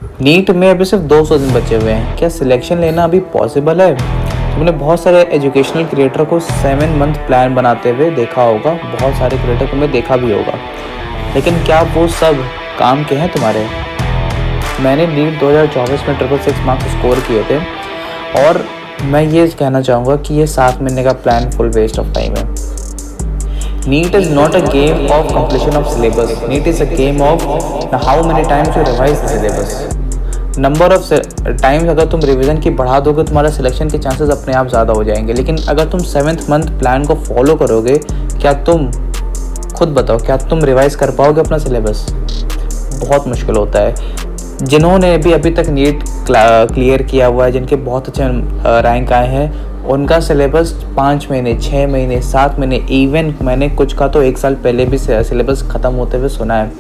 NEET में अभी सिर्फ 200 दिन बचे हुए हैं। क्या सिलेक्शन लेना अभी पॉसिबल है? तुमने बहुत सारे एजुकेशनल क्रिएटर को 7 मंथ प्लान बनाते हुए देखा होगा, बहुत सारे क्रिएटर तुमने देखा भी होगा, लेकिन क्या वो सब काम के हैं तुम्हारे? मैंने नीट 2024 में 666 मार्क्स स्कोर किए थे और मैं ये कहना चाहूँगा कि ये 7 महीने का plan full waste of time है। NEET is not a game of completion of syllabus. NEET is a game of how many times you revise the syllabus. Number of times अगर तुम रिवीजन की बढ़ा दोगे, तुम्हारा सिलेक्शन के chances अपने आप ज़्यादा हो जाएंगे। लेकिन अगर तुम 7th मंथ प्लान को फॉलो करोगे, क्या तुम खुद बताओ, क्या तुम रिवाइज कर पाओगे अपना सिलेबस? बहुत मुश्किल होता है। जिन्होंने भी अभी तक नीट क्लियर किया हुआ है, जिनके बहुत अच्छे रैंक आए हैं, उनका सिलेबस 5 महीने, 6 महीने, 7 महीने, इवन मैंने कुछ का तो 1 साल पहले भी सिलेबस ख़त्म होते हुए सुना है।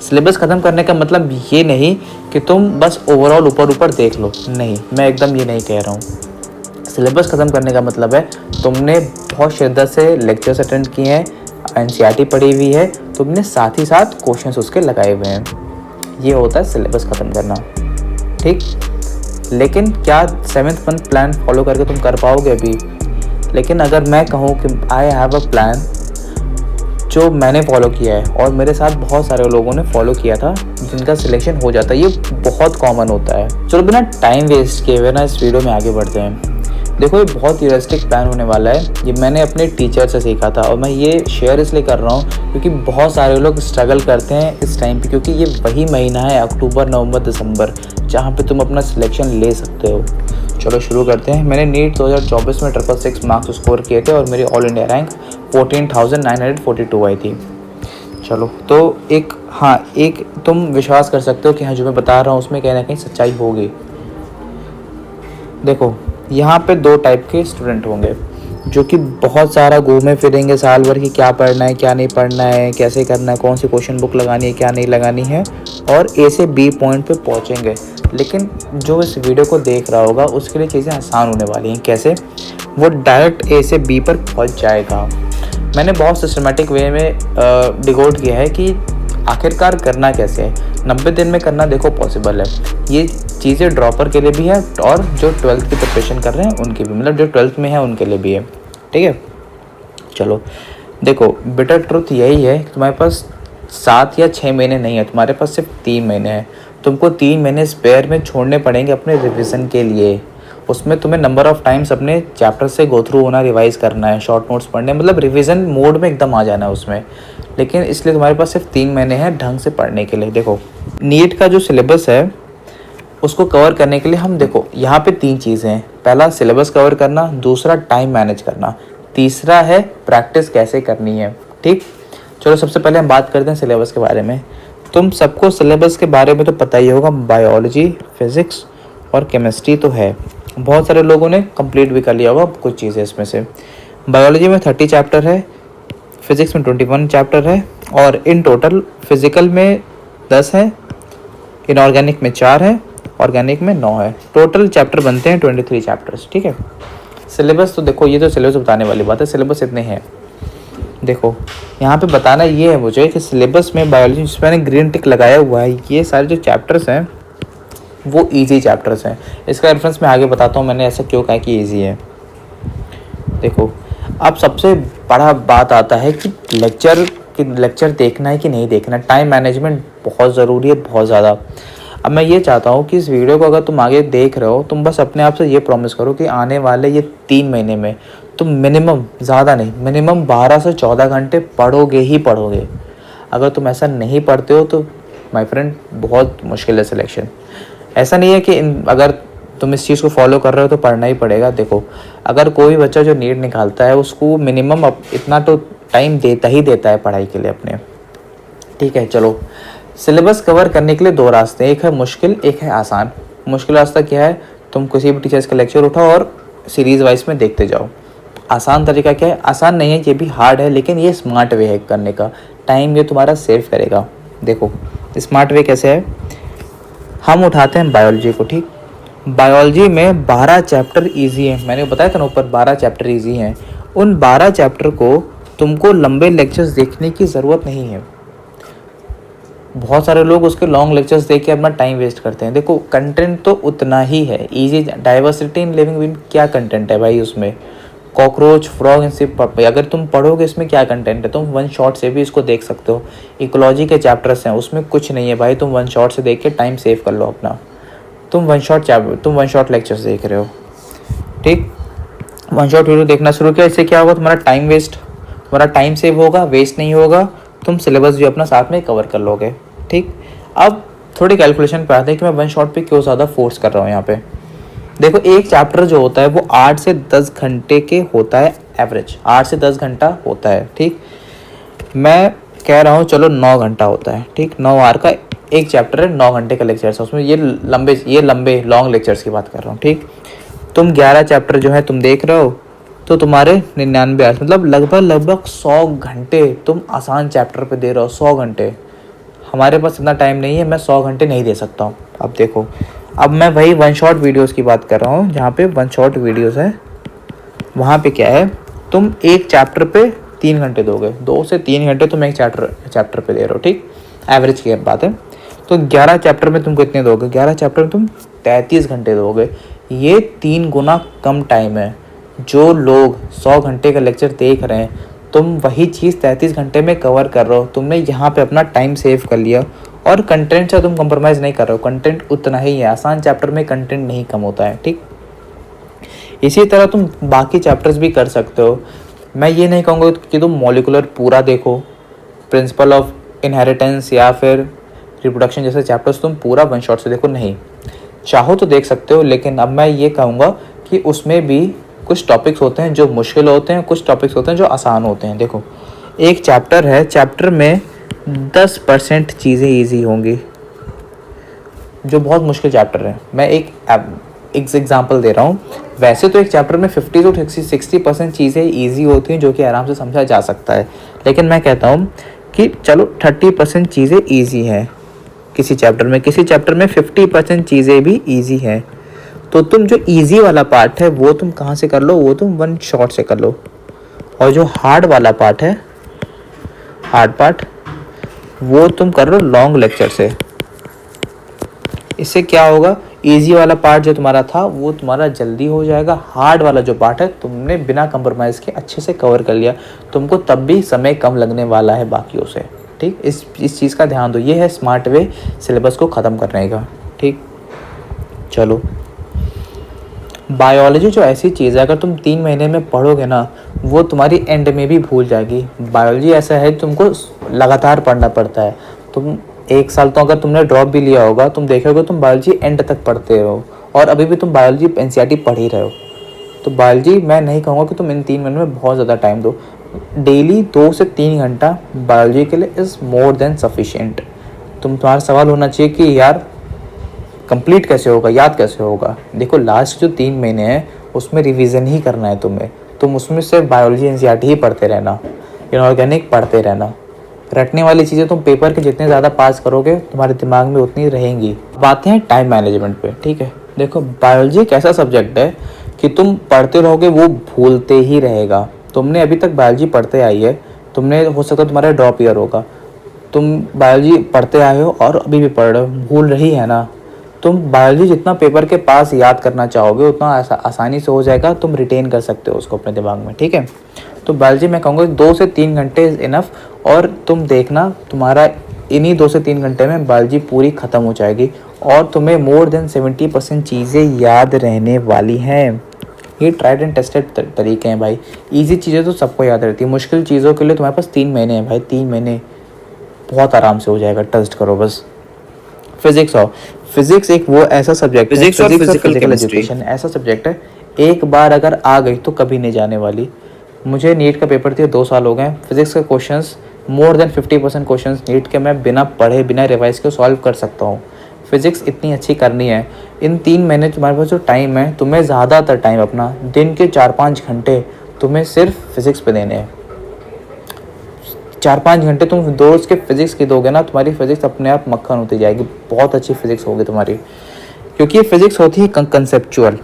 सिलेबस ख़त्म करने का मतलब ये नहीं कि तुम बस ओवरऑल ऊपर ऊपर देख लो, नहीं, मैं एकदम ये नहीं कह रहा हूँ। सिलेबस ख़त्म करने का मतलब है तुमने बहुत शिद्दत से लेक्चर्स अटेंड किए हैं, एनसीईआरटी पढ़ी हुई है, तुमने साथ ही साथ क्वेश्चंस उसके लगाए हुए हैं। ये होता है सिलेबस ख़त्म करना, ठीक। लेकिन क्या 7th मंथ प्लान फॉलो करके तुम कर पाओगे अभी? लेकिन अगर मैं कहूँ कि आई हैव अ प्लान जो मैंने फॉलो किया है और मेरे साथ बहुत सारे लोगों ने फॉलो किया था, जिनका सिलेक्शन हो जाता है, ये बहुत कॉमन होता है। चलो बिना टाइम वेस्ट किए हुए ना इस वीडियो में आगे बढ़ते हैं। देखो, ये बहुत रियलिस्टिक प्लान होने वाला है। ये मैंने अपने टीचर से सीखा था और मैं ये शेयर इसलिए कर रहा हूँ क्योंकि बहुत सारे लोग स्ट्रगल करते हैं इस टाइम पे, क्योंकि ये वही महीना है अक्टूबर, नवंबर, दिसंबर, जहाँ पे तुम अपना सिलेक्शन ले सकते हो। चलो शुरू करते हैं। मैंने नीट 2024 में 666 मार्क्स स्कोर किए थे और मेरी ऑल इंडिया रैंक 14,942 आई थी। चलो तो एक तुम विश्वास कर सकते हो कि हाँ, जो मैं बता रहा हूँ उसमें कहीं ना कहीं सच्चाई होगी। देखो, यहाँ पे 2 टाइप के स्टूडेंट होंगे जो कि बहुत सारा घूमे फिरेंगे साल भर की, क्या पढ़ना है, क्या नहीं पढ़ना है, कैसे करना है, कौन सी क्वेश्चन बुक लगानी है, क्या नहीं लगानी है, और ए से बी पॉइंट पे पहुँचेंगे। लेकिन जो इस वीडियो को देख रहा होगा उसके लिए चीज़ें आसान होने वाली हैं। कैसे? वो डायरेक्ट ए से बी पर पहुँच जाएगा। मैंने बहुत सिस्टमेटिक वे में डिकोड किया है कि आखिरकार करना कैसे है। 90 दिन में करना देखो पॉसिबल है। ये चीज़ें ड्रॉपर के लिए भी है और जो 12th की प्रिपरेशन कर रहे हैं उनके भी, मतलब जो 12th में है उनके लिए भी है, ठीक है। चलो देखो, बेटर ट्रुथ यही है कि तुम्हारे पास 7 या 6 महीने नहीं है, तुम्हारे पास सिर्फ 3 महीने हैं। तुमको 3 महीने स्पेयर में छोड़ने पड़ेंगे अपने रिविज़न के लिए। उसमें तुम्हें नंबर ऑफ़ टाइम्स अपने चैप्टर से गो थ्रू होना, रिवाइज़ करना है, शॉर्ट नोट्स पढ़ने, मतलब रिवीजन मोड में एकदम आ जाना है उसमें। लेकिन इसलिए तुम्हारे पास सिर्फ 3 महीने हैं ढंग से पढ़ने के लिए। देखो, नीट का जो सिलेबस है उसको कवर करने के लिए हम, देखो यहाँ पे 3 चीज़ें हैं। पहला सिलेबस कवर करना, दूसरा टाइम मैनेज करना, तीसरा है प्रैक्टिस कैसे करनी है, ठीक। चलो सबसे पहले हम बात करते हैं सिलेबस के बारे में। तुम सबको सिलेबस के बारे में तो पता ही होगा, बायोलॉजी, फिज़िक्स और केमिस्ट्री तो है। बहुत सारे लोगों ने कंप्लीट भी कर लिया होगा कुछ चीज़ें इसमें से। बायोलॉजी में 30 चैप्टर है, फिज़िक्स में 21 चैप्टर है और इन टोटल फिज़िकल में 10 है, इनऑर्गेनिक में 4 है, ऑर्गेनिक में 9 है। टोटल चैप्टर बनते हैं 23 चैप्टर्स, ठीक है। सिलेबस तो देखो, ये तो सिलेबस बताने वाली बात है, सिलेबस इतने हैं। देखो यहाँ पे बताना ये है मुझे कि सिलेबस में बायोलॉजी, जिसमें मैंने ग्रीन टिक लगाया हुआ है, ये सारे जो चैप्टर्स हैं वो ईजी चैप्टर्स हैं। इसका रेफरेंस मैं आगे बताता हूँ मैंने ऐसा क्यों कहा कि ईजी है। देखो, अब सबसे बड़ा बात आता है कि लेक्चर देखना है कि नहीं देखना। टाइम मैनेजमेंट बहुत ज़रूरी है, बहुत ज़्यादा। अब मैं ये चाहता हूँ कि इस वीडियो को अगर तुम आगे देख रहे हो, तुम बस अपने आप से ये प्रॉमिस करो कि आने वाले ये 3 महीने में तुम मिनिमम, ज़्यादा नहीं, मिनिमम 12 से 14 घंटे पढ़ोगे ही पढ़ोगे। अगर तुम ऐसा नहीं पढ़ते हो तो माय फ्रेंड बहुत मुश्किल है सिलेक्शन। ऐसा नहीं है कि अगर तुम इस चीज़ को फॉलो कर रहे हो तो पढ़ना ही पड़ेगा। देखो, अगर कोई बच्चा जो नीट निकालता है उसको मिनिमम इतना तो टाइम देता ही देता है पढ़ाई के लिए अपने, ठीक है। चलो, सिलेबस कवर करने के लिए 2 रास्ते हैं, एक है मुश्किल, एक है आसान। मुश्किल रास्ता क्या है? तुम किसी भी टीचर्स का लेक्चर उठाओ और सीरीज़ वाइज में देखते जाओ। आसान तरीका क्या है? आसान नहीं है, ये भी हार्ड है, लेकिन ये स्मार्ट वे है करने का। टाइम ये तुम्हारा सेव करेगा। देखो स्मार्ट वे कैसे है, हम उठाते हैं बायोलॉजी को, ठीक। बायोलॉजी में 12 चैप्टर ईजी हैं, मैंने बताया था ना ऊपर 12 चैप्टर ईजी हैं। उन 12 चैप्टर को तुमको लंबे लेक्चर्स देखने की ज़रूरत नहीं है। बहुत सारे लोग उसके लॉन्ग लेक्चर्स देख के अपना टाइम वेस्ट करते हैं। देखो कंटेंट तो उतना ही है, easy diversity in living being, क्या कंटेंट है भाई उसमें, कॉकरोच फ्रॉग इन सिप, अगर तुम पढ़ोगे इसमें क्या कंटेंट है, तुम वन शॉट से भी इसको देख सकते हो। इकोलॉजी के चैप्टर्स हैं, उसमें कुछ नहीं है भाई, तुम वन शॉट से देख के टाइम सेव कर लो अपना। तुम वन शॉट लेक्चर्स देख रहे हो, ठीक, वन शॉट वीडियो देखना शुरू किया, इससे क्या होगा, तुम्हारा टाइम सेव होगा, वेस्ट नहीं होगा, तुम सिलेबस भी अपना साथ में कवर कर लोगे, ठीक। अब थोड़ी कैलकुलेशन पे आते हैं कि मैं वन शॉट पे क्यों ज़्यादा फोर्स कर रहा हूँ यहाँ पे। देखो एक चैप्टर जो होता है वो 8 से 10 घंटे के होता है, एवरेज 8 से 10 घंटा होता है, ठीक। मैं कह रहा हूँ चलो 9 घंटा होता है, ठीक, 9 आवर का एक चैप्टर है, 9 घंटे का लेक्चर है उसमें, ये लंबे लॉन्ग लेक्चर्स की बात कर रहा हूँ, ठीक। तुम 11 चैप्टर जो है तुम देख रहे हो, तो तुम्हारे 99 मतलब लगभग 100 घंटे तुम आसान चैप्टर पे दे रहे हो, 100 घंटे। हमारे पास इतना टाइम नहीं है, मैं 100 घंटे नहीं दे सकता हूँ। अब देखो, अब मैं वही वन शॉट वीडियोस की बात कर रहा हूँ, जहाँ पे वन शॉट वीडियोस है वहाँ पे क्या है, तुम एक चैप्टर पे 3 घंटे दोगे, 2 से 3 घंटे तुम एक चैप्टर पे दे रहे हो, ठीक, एवरेज की बात है। तो 11 चैप्टर में तुम कितने दोगे, 11 चैप्टर में तुम 33 घंटे दोगे। ये 3 गुना कम टाइम है। जो लोग 100 घंटे का लेक्चर देख रहे हैं, तुम वही चीज़ 33 घंटे में कवर कर रहे हो। तुमने यहाँ पे अपना टाइम सेव कर लिया और कंटेंट से तुम कंप्रोमाइज़ नहीं कर रहे हो, कंटेंट उतना ही है। आसान चैप्टर में कंटेंट नहीं कम होता है, ठीक। इसी तरह तुम बाकी चैप्टर्स भी कर सकते हो। मैं ये नहीं कहूँगा कि तुम मॉलिकुलर पूरा देखो, प्रिंसिपल ऑफ इनहेरिटेंस या फिर रिप्रोडक्शन जैसे चैप्टर्स तुम पूरा वन शॉट से देखो, नहीं, चाहो तो देख सकते हो। लेकिन अब मैं ये कहूँगा कि उसमें भी कुछ टॉपिक्स होते हैं जो मुश्किल होते हैं, कुछ टॉपिक्स होते हैं जो आसान होते हैं। देखो एक चैप्टर है, चैप्टर में 10% चीज़ें ईजी होंगी, जो बहुत मुश्किल चैप्टर है। मैं एक एग्जांपल दे रहा हूँ। वैसे तो एक चैप्टर में 50 to 60% चीज़ें ईजी होती हैं जो कि आराम से समझा जा सकता है, लेकिन मैं कहता हूँ कि चलो 30% चीज़ें ईजी हैं किसी चैप्टर में 50% चीज़ें भी ईजी हैं। तो तुम जो ईजी वाला पार्ट है वो तुम कहाँ से कर लो, वो तुम वन शॉट से कर लो। और जो हार्ड वाला पार्ट है, हार्ड पार्ट, वो तुम कर लो लॉन्ग लेक्चर से। इससे क्या होगा, इजी वाला पार्ट जो तुम्हारा था वो तुम्हारा जल्दी हो जाएगा, हार्ड वाला जो पार्ट है तुमने बिना कंप्रोमाइज़ के अच्छे से कवर कर लिया, तुमको तब भी समय कम लगने वाला है बाकियों से, ठीक। इस चीज़ का ध्यान दो, ये है स्मार्ट वे सिलेबस को ख़त्म करने का, ठीक। चलो, बायोलॉजी जो ऐसी चीज़ है, अगर तुम 3 महीने में पढ़ोगे ना, वो तुम्हारी एंड में भी भूल जाएगी। बायोलॉजी ऐसा है तुमको लगातार पढ़ना पड़ता है। तुम 1 साल तो अगर तुमने ड्रॉप भी लिया होगा, तुम देखोगे तुम बायोलॉजी एंड तक पढ़ते हो, और अभी भी तुम बायोलॉजी एनसीईआरटी पढ़ ही रहे हो। तो बायोलॉजी मैं नहीं कहूँगा कि तुम इन 3 महीने में बहुत ज़्यादा टाइम दो। डेली 2 से 3 घंटा बायोलॉजी के लिए इज़ मोर देन सफिशिएंट। तुम्हारा सवाल होना चाहिए कि यार कंप्लीट कैसे होगा, याद कैसे होगा। देखो लास्ट जो 3 महीने हैं उसमें रिवीजन ही करना है तुम्हें। तुम उसमें सिर्फ बायोलॉजी एनसीईआरटी ही पढ़ते रहना, इनऑर्गेनिक पढ़ते रहना। रटने वाली चीज़ें तुम पेपर के जितने ज़्यादा पास करोगे तुम्हारे दिमाग में उतनी रहेंगी। बातें हैं टाइम मैनेजमेंट पे, ठीक है। देखो बायोलॉजी एक ऐसा सब्जेक्ट है कि तुम पढ़ते रहोगे वो भूलते ही रहेगा। तुमने अभी तक बायोलॉजी पढ़ते आई है, तुमने हो सकता है तुम्हारा ड्रॉप ईयर होगा, तुम बायोलॉजी पढ़ते आए हो और अभी भी पढ़ रहे हो, भूल रही है ना। तुम बायोलॉजी जितना पेपर के पास याद करना चाहोगे उतना आसानी से हो जाएगा, तुम रिटेन कर सकते हो उसको अपने दिमाग में, ठीक है। तो बायोलॉजी मैं कहूँगा 2 से 3 घंटे इज़ इनफ, और तुम देखना तुम्हारा इन्हीं 2 से 3 घंटे में बायोलॉजी पूरी ख़त्म हो जाएगी और तुम्हें मोर देन 70% चीज़ें याद रहने वाली हैं। ये ट्राइड एंड टेस्टेड तरीके हैं भाई। इजी चीज़ें तो सबको याद रहती है, मुश्किल चीज़ों के लिए तुम्हारे पास 3 महीने हैं भाई, 3 महीने बहुत आराम से हो जाएगा, टेस्ट करो बस। फिजिक्स एक वो ऐसा सब्जेक्ट है, फिजिक्स और फिजिकल एजुकेशन ऐसा सब्जेक्ट है, एक बार अगर आ गई तो कभी नहीं जाने वाली। मुझे नीट का पेपर दिया 2 साल हो गए, फिजिक्स के questions more than 50% questions NEET के मैं बिना पढ़े बिना रिवाइज के सॉल्व कर सकता हूँ। फिजिक्स इतनी अच्छी करनी है। इन 3 महीने तुम्हारे पास जो टाइम है, तुम्हें ज़्यादातर टाइम अपना दिन के 4-5 घंटे तुम्हें सिर्फ फिजिक्स पे देने हैं। 4-5 घंटे तुम रोज़ के फिजिक्स की दोगे ना, तुम्हारी फिजिक्स अपने आप मक्खन होती जाएगी, बहुत अच्छी फिजिक्स होगी तुम्हारी, क्योंकि ये फिजिक्स होती है कंसेप्चुअल।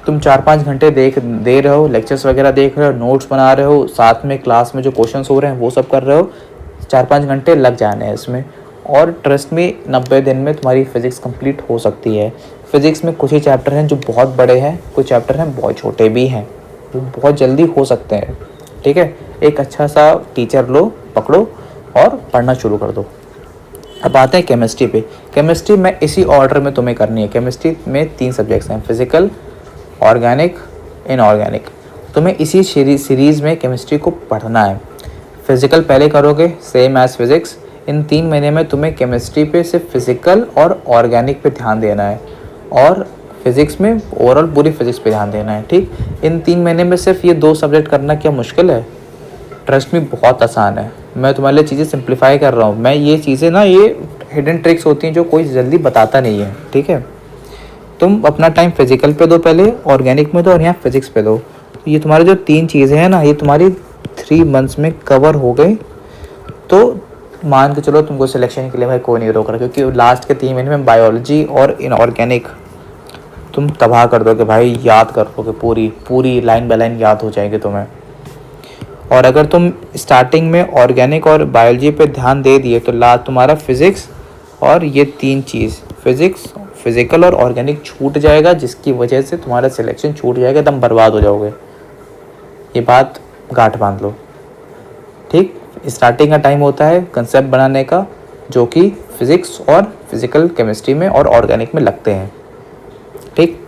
तुम 4-5 घंटे दे रहे हो, लेक्चर्स वगैरह देख रहे हो, नोट्स बना रहे हो, साथ में क्लास में जो क्वेश्चंस हो रहे हैं वो सब कर रहे हो, 4-5 घंटे लग जाने हैं इसमें। और ट्रस्ट में 90 दिन में तुम्हारी फिज़िक्स कंप्लीट हो सकती है। फिज़िक्स में कुछ ही चैप्टर हैं जो बहुत बड़े हैं, कुछ चैप्टर हैं बहुत छोटे भी हैं, वो बहुत जल्दी हो सकते हैं। ठीक है, एक अच्छा सा टीचर लो, पकड़ो और पढ़ना शुरू कर दो। अब आते हैं केमिस्ट्री पे। केमिस्ट्री में इसी ऑर्डर में तुम्हें करनी है। केमिस्ट्री में 3 सब्जेक्ट्स हैं, फिज़िकल, ऑर्गेनिक, इनऑर्गेनिक। तुम्हें इसी सीरीज़ में केमिस्ट्री को पढ़ना है। फिज़िकल पहले करोगे, सेम एज़ फिज़िक्स। इन 3 महीने में तुम्हें केमिस्ट्री पे सिर्फ फिज़िकल और ऑर्गेनिक पे ध्यान देना है, और फिज़िक्स में ओवरऑल पूरी फिज़िक्स पे ध्यान देना है। ठीक, इन 3 महीने में सिर्फ ये 2 सब्जेक्ट करना क्या मुश्किल है? ट्रस्ट में बहुत आसान है। मैं तुम्हारे लिए चीज़ें सिंप्लीफाई कर रहा हूँ। मैं ये चीज़ें ना, ये हिडन ट्रिक्स होती हैं जो कोई जल्दी बताता नहीं है। ठीक है, तुम अपना टाइम फिज़िकल पे दो, पहले ऑर्गेनिक में दो और यहाँ फिज़िक्स पे दो। ये तुम्हारी जो 3 चीज़ें हैं ना, ये तुम्हारी 3 मंथ्स में कवर हो गई तो मान के चलो तुमको सिलेक्शन के लिए भाई कोई नहीं रोक रहा, क्योंकि लास्ट के 3 महीने में बायोलॉजी और इनऑर्गेनिक तुम तबाह कर दोगे भाई, याद कर लोगे, पूरी लाइन बाय लाइन याद हो जाएगी तुम्हें। और अगर तुम स्टार्टिंग में ऑर्गेनिक और बायोलॉजी पे ध्यान दे दिए तो तुम्हारा फिज़िक्स और ये 3 चीज़, फिज़िक्स, फिज़िकल और ऑर्गेनिक छूट जाएगा, जिसकी वजह से तुम्हारा सिलेक्शन छूट जाएगा, एकदम बर्बाद हो जाओगे। ये बात गांठ बांध लो। ठीक, स्टार्टिंग का टाइम होता है कंसेप्ट बनाने का, जो कि फिज़िक्स और फिज़िकल, केमिस्ट्री में और ऑर्गेनिक में लगते हैं। ठीक,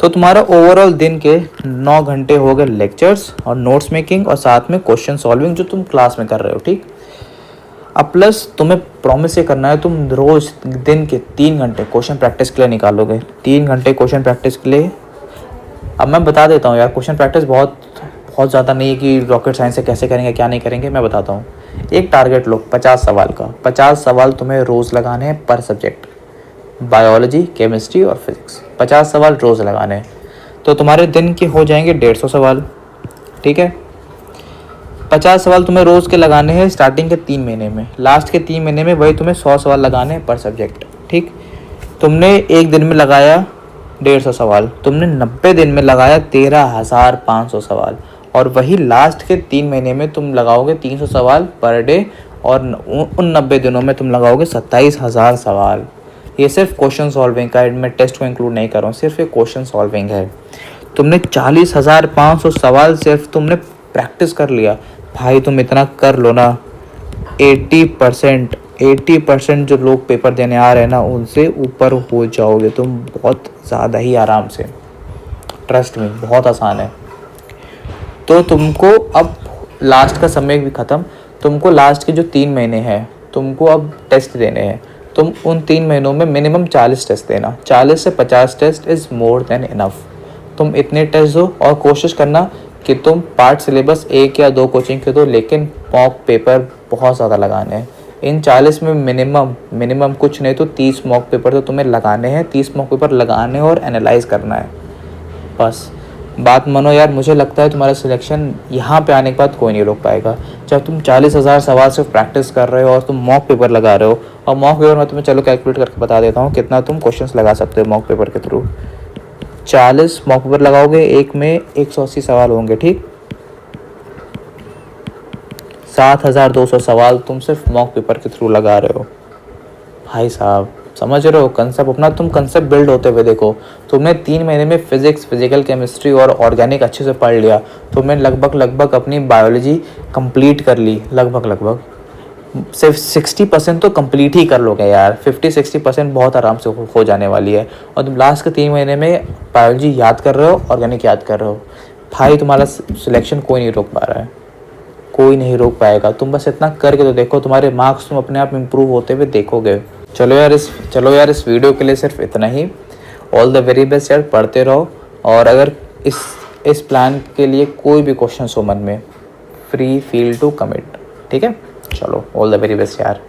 तो तुम्हारा ओवरऑल दिन के 9 घंटे हो गए लेक्चर्स और नोट्स मेकिंग और साथ में क्वेश्चन सॉल्विंग जो तुम क्लास में कर रहे हो। ठीक, अब प्लस तुम्हें प्रॉमिस ये करना है, तुम रोज़ दिन के 3 घंटे क्वेश्चन प्रैक्टिस के लिए निकालोगे। 3 घंटे क्वेश्चन प्रैक्टिस के लिए। अब मैं बता देता हूँ यार, क्वेश्चन प्रैक्टिस बहुत ज़्यादा नहीं है कि रॉकेट साइंस से कैसे करेंगे क्या नहीं करेंगे, मैं बताता हूँ। एक टारगेट लो 50 सवाल का। 50 सवाल तुम्हें रोज़ लगाने हैं पर सब्जेक्ट, बायोलॉजी, केमिस्ट्री और फिज़िक्स। 50 सवाल रोज़ लगाने हैं, तो तुम्हारे दिन के हो जाएंगे 150 सवाल। ठीक है, 50 सवाल तुम्हें रोज़ के लगाने हैं स्टार्टिंग के 3 महीने में। लास्ट के 3 महीने में वही तुम्हें 100 सवाल लगाने हैं पर सब्जेक्ट। ठीक, तुमने एक दिन में लगाया 150 सवाल, तुमने 90 दिन में लगाया 13,500 सवाल, और वही लास्ट के 3 महीने में तुम लगाओगे 300 सवाल पर डे, और उन 90 दिनों में तुम लगाओगे 27,000 सवाल। ये सिर्फ क्वेश्चन सॉल्विंग का है, मैं टेस्ट को इंक्लूड नहीं कर रहा हूँ, सिर्फ ये क्वेश्चन सॉल्विंग है। तुमने 40,500 सवाल सिर्फ तुमने प्रैक्टिस कर लिया भाई। तुम इतना कर लो ना, 80% जो लोग पेपर देने आ रहे हैं ना, उनसे ऊपर हो जाओगे तुम बहुत ज़्यादा ही आराम से। ट्रस्ट में बहुत आसान है। तो तुमको अब लास्ट का समय भी ख़त्म, तुमको लास्ट के जो 3 महीने हैं तुमको अब टेस्ट देने हैं। तुम उन 3 महीनों में मिनिमम 40 टेस्ट देना। 40 से 50 test is more than enough. तुम इतने टेस्ट दो और कोशिश करना कि तुम पार्ट सिलेबस 1 या 2 कोचिंग के दो, लेकिन मॉक पेपर बहुत ज़्यादा लगाने हैं। इन 40 में मिनिमम कुछ नहीं तो 30 मॉक पेपर तो तुम्हें लगाने हैं। 30 मॉक पेपर लगाने और एनालाइज करना है, बस। बात मानो यार, मुझे लगता है तुम्हारा सिलेक्शन यहाँ पे आने के बाद कोई नहीं रोक पाएगा। जब तुम 40,000 सवाल से प्रैक्टिस कर रहे हो और तुम मॉक पेपर लगा रहे हो, और मॉक पेपर में तुम्हें चलो कैलकुलेट करके बता देता हूँ कितना तुम क्वेश्चंस लगा सकते हो मॉक पेपर के थ्रू। 40 मॉक पेपर लगाओगे, एक में 180 सवाल होंगे। ठीक, 7,200 सवाल तुम सिर्फ मॉक पेपर के थ्रू लगा रहे हो भाई साहब। समझ रहे हो कंसेप्ट अपना? तुम कंसेप्ट बिल्ड होते हुए देखो। तुमने 3 महीने में फिजिक्स, फिजिकल, केमिस्ट्री और ऑर्गेनिक अच्छे से पढ़ लिया। तुमने लगभग अपनी बायोलॉजी कंप्लीट कर ली, लगभग सिर्फ 60% तो कंप्लीट ही कर लोगे यार। 50-60% बहुत आराम से हो जाने वाली है। और तुम लास्ट के 3 महीने में बायोलॉजी याद कर रहे हो, ऑर्गेनिक याद कर रहे हो भाई, तुम्हारा सिलेक्शन कोई नहीं रोक पा रहा है, कोई नहीं रोक पाएगा। तुम बस इतना करके तो देखो, तुम्हारे मार्क्स तुम अपने आप इम्प्रूव होते हुए देखोगे। चलो यार इस वीडियो के लिए सिर्फ इतना ही। ऑल द वेरी बेस्ट यार, पढ़ते रहो। और अगर इस प्लान के लिए कोई भी क्वेश्चन हो मन में, फ्री फील टू कमिट। ठीक है, चलो ऑल द वेरी बेस्ट यार।